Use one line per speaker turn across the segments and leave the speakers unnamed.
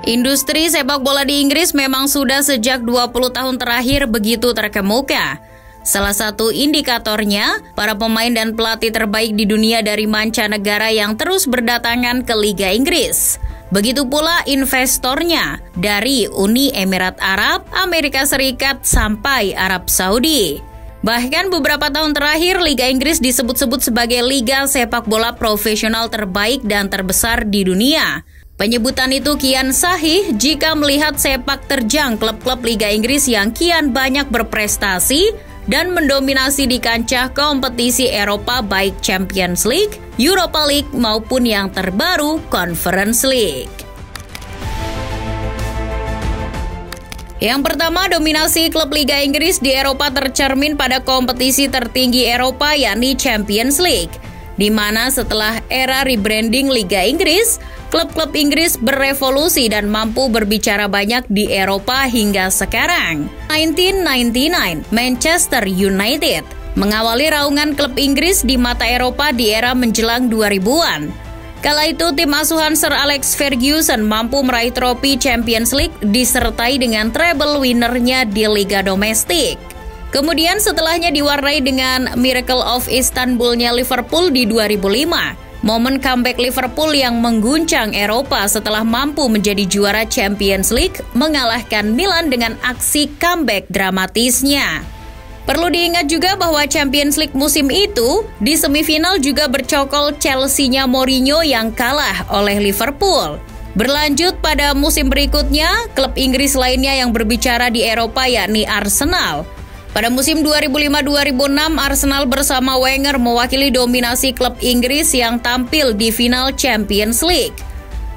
Industri sepak bola di Inggris memang sudah sejak 20 tahun terakhir begitu terkemuka. Salah satu indikatornya, para pemain dan pelatih terbaik di dunia dari mancanegara yang terus berdatangan ke Liga Inggris. Begitu pula investornya dari Uni Emirat Arab, Amerika Serikat, sampai Arab Saudi. Bahkan beberapa tahun terakhir, Liga Inggris disebut-sebut sebagai liga sepak bola profesional terbaik dan terbesar di dunia. Penyebutan itu kian sahih jika melihat sepak terjang klub-klub Liga Inggris yang kian banyak berprestasi dan mendominasi di kancah kompetisi Eropa baik Champions League, Europa League maupun yang terbaru Conference League. Yang pertama, dominasi klub Liga Inggris di Eropa tercermin pada kompetisi tertinggi Eropa yakni Champions League, di mana setelah era rebranding Liga Inggris, klub-klub Inggris berevolusi dan mampu berbicara banyak di Eropa hingga sekarang. 1999, Manchester United mengawali raungan klub Inggris di mata Eropa di era menjelang 2000-an. Kala itu, tim asuhan Sir Alex Ferguson mampu meraih trofi Champions League disertai dengan treble winnernya di Liga Domestik. Kemudian setelahnya diwarnai dengan Miracle of Istanbulnya Liverpool di 2005. Momen comeback Liverpool yang mengguncang Eropa setelah mampu menjadi juara Champions League mengalahkan Milan dengan aksi comeback dramatisnya. Perlu diingat juga bahwa Champions League musim itu di semifinal juga bercokol Chelsea-nya Mourinho yang kalah oleh Liverpool. Berlanjut pada musim berikutnya, klub Inggris lainnya yang berbicara di Eropa yakni Arsenal. Pada musim 2005-2006, Arsenal bersama Wenger mewakili dominasi klub Inggris yang tampil di final Champions League.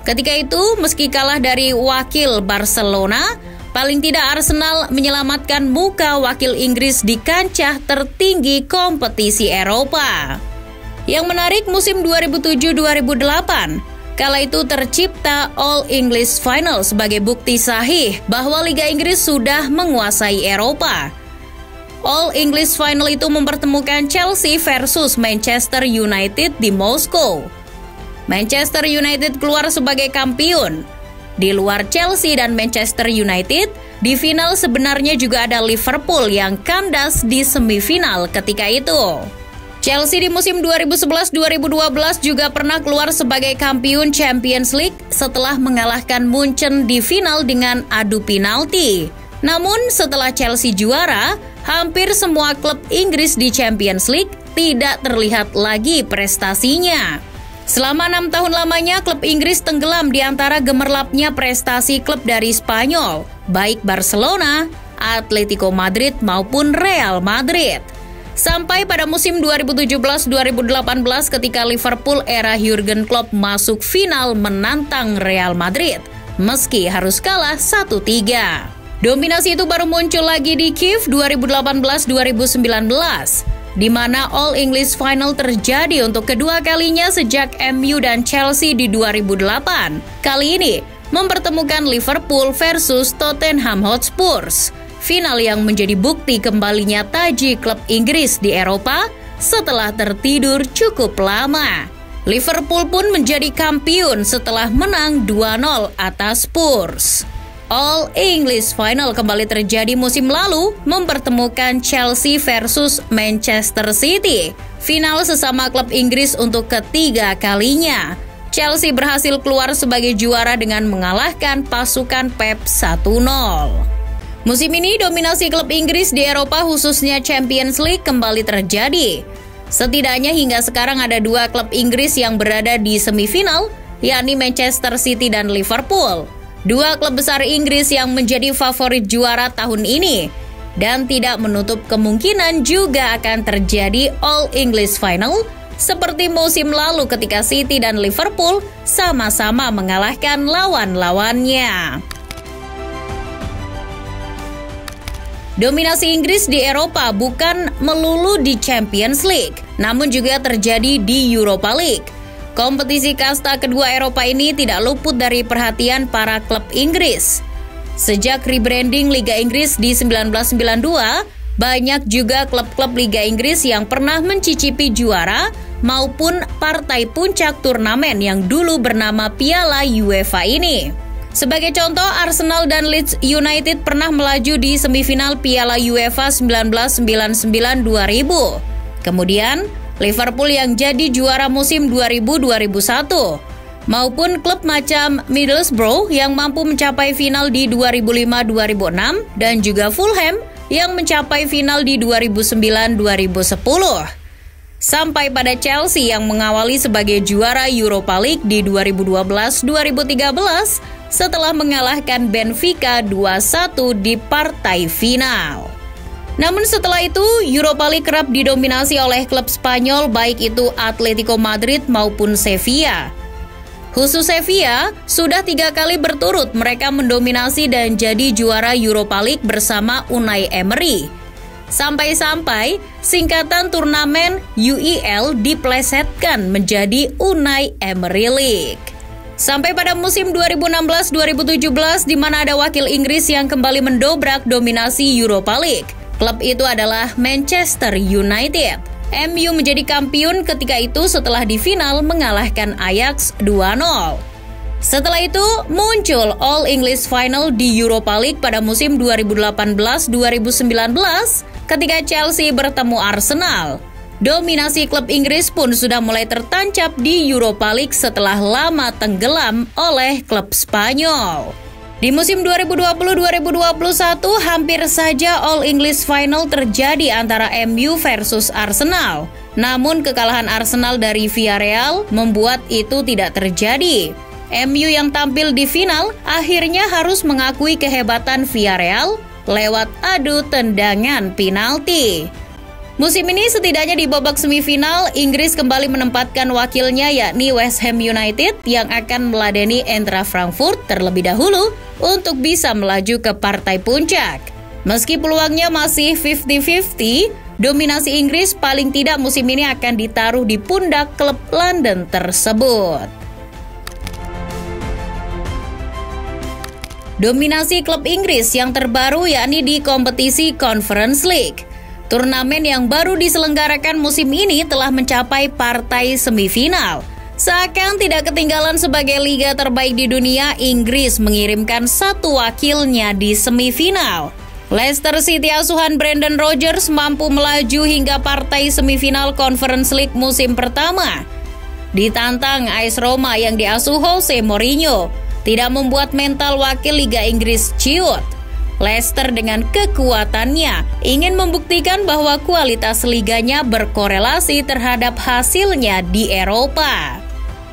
Ketika itu, meski kalah dari wakil Barcelona, paling tidak Arsenal menyelamatkan muka wakil Inggris di kancah tertinggi kompetisi Eropa. Yang menarik, musim 2007-2008, kala itu tercipta All English Final sebagai bukti sahih bahwa Liga Inggris sudah menguasai Eropa. All English Final itu mempertemukan Chelsea versus Manchester United di Moskow. Manchester United keluar sebagai kampiun. Di luar Chelsea dan Manchester United, di final sebenarnya juga ada Liverpool yang kandas di semifinal ketika itu. Chelsea di musim 2011-2012 juga pernah keluar sebagai kampiun Champions League setelah mengalahkan Munchen di final dengan adu penalti. Namun setelah Chelsea juara, hampir semua klub Inggris di Champions League tidak terlihat lagi prestasinya. Selama 6 tahun lamanya, klub Inggris tenggelam di antara gemerlapnya prestasi klub dari Spanyol, baik Barcelona, Atletico Madrid maupun Real Madrid. Sampai pada musim 2017-2018 ketika Liverpool era Jurgen Klopp masuk final menantang Real Madrid, meski harus kalah 1-3. Dominasi itu baru muncul lagi di Kiev 2018-2019, di mana All English Final terjadi untuk kedua kalinya sejak MU dan Chelsea di 2008. Kali ini mempertemukan Liverpool versus Tottenham Hotspur. Final yang menjadi bukti kembalinya taji klub Inggris di Eropa setelah tertidur cukup lama. Liverpool pun menjadi kampiun setelah menang 2-0 atas Spurs. All English Final kembali terjadi musim lalu mempertemukan Chelsea versus Manchester City. Final sesama klub Inggris untuk ketiga kalinya. Chelsea berhasil keluar sebagai juara dengan mengalahkan pasukan Pep 1-0. Musim ini dominasi klub Inggris di Eropa khususnya Champions League kembali terjadi. Setidaknya hingga sekarang ada 2 klub Inggris yang berada di semifinal, yakni Manchester City dan Liverpool. 2 klub besar Inggris yang menjadi favorit juara tahun ini dan tidak menutup kemungkinan juga akan terjadi All English Final seperti musim lalu ketika City dan Liverpool sama-sama mengalahkan lawan-lawannya. Dominasi Inggris di Eropa bukan melulu di Champions League, namun juga terjadi di Europa League. Kompetisi kasta kedua Eropa ini tidak luput dari perhatian para klub Inggris. Sejak rebranding Liga Inggris di 1992, banyak juga klub-klub Liga Inggris yang pernah mencicipi juara maupun partai puncak turnamen yang dulu bernama Piala UEFA ini. Sebagai contoh, Arsenal dan Leeds United pernah melaju di semifinal Piala UEFA 1999-2000. Kemudian, Liverpool yang jadi juara musim 2000-2001, maupun klub macam Middlesbrough yang mampu mencapai final di 2005-2006 dan juga Fulham yang mencapai final di 2009-2010. Sampai pada Chelsea yang mengawali sebagai juara Europa League di 2012-2013 setelah mengalahkan Benfica 2-1 di partai final. Namun setelah itu, Europa League kerap didominasi oleh klub Spanyol baik itu Atletico Madrid maupun Sevilla. Khusus Sevilla, sudah 3 kali berturut mereka mendominasi dan jadi juara Europa League bersama Unai Emery. Sampai-sampai singkatan turnamen UEL diplesetkan menjadi Unai Emery League. Sampai pada musim 2016-2017 di mana ada wakil Inggris yang kembali mendobrak dominasi Europa League. Klub itu adalah Manchester United. MU menjadi kampiun ketika itu setelah di final mengalahkan Ajax 2-0. Setelah itu muncul All English Final di Europa League pada musim 2018-2019 ketika Chelsea bertemu Arsenal. Dominasi klub Inggris pun sudah mulai tertancap di Europa League setelah lama tenggelam oleh klub Spanyol. Di musim 2020-2021 hampir saja All English Final terjadi antara MU versus Arsenal. Namun kekalahan Arsenal dari Villarreal membuat itu tidak terjadi. MU yang tampil di final akhirnya harus mengakui kehebatan Villarreal lewat adu tendangan penalti. Musim ini setidaknya di babak semifinal, Inggris kembali menempatkan wakilnya yakni West Ham United yang akan meladeni Eintracht Frankfurt terlebih dahulu untuk bisa melaju ke partai puncak. Meski peluangnya masih 50-50, dominasi Inggris paling tidak musim ini akan ditaruh di pundak klub London tersebut. Dominasi klub Inggris yang terbaru yakni di kompetisi Conference League. Turnamen yang baru diselenggarakan musim ini telah mencapai partai semifinal. Seakan tidak ketinggalan sebagai liga terbaik di dunia, Inggris mengirimkan satu wakilnya di semifinal. Leicester City asuhan Brendan Rodgers mampu melaju hingga partai semifinal Conference League musim pertama. Ditantang AS Roma yang diasuh Jose Mourinho tidak membuat mental wakil Liga Inggris ciut. Leicester dengan kekuatannya ingin membuktikan bahwa kualitas liganya berkorelasi terhadap hasilnya di Eropa.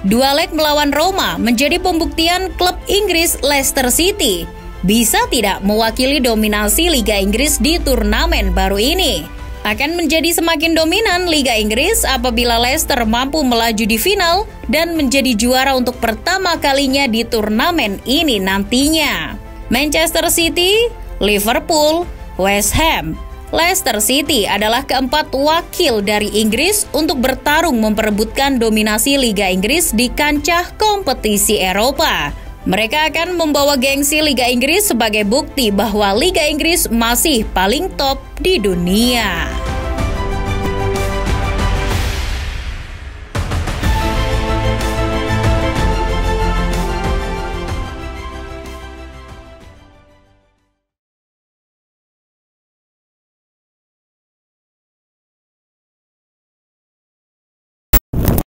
Dua leg melawan Roma menjadi pembuktian klub Inggris Leicester City bisa tidak mewakili dominasi Liga Inggris di turnamen baru ini. Akan menjadi semakin dominan Liga Inggris apabila Leicester mampu melaju di final dan menjadi juara untuk pertama kalinya di turnamen ini nantinya. Manchester City, Liverpool, West Ham, Leicester City adalah keempat wakil dari Inggris untuk bertarung memperebutkan dominasi Liga Inggris di kancah kompetisi Eropa. Mereka akan membawa gengsi Liga Inggris sebagai bukti bahwa Liga Inggris masih paling top di dunia.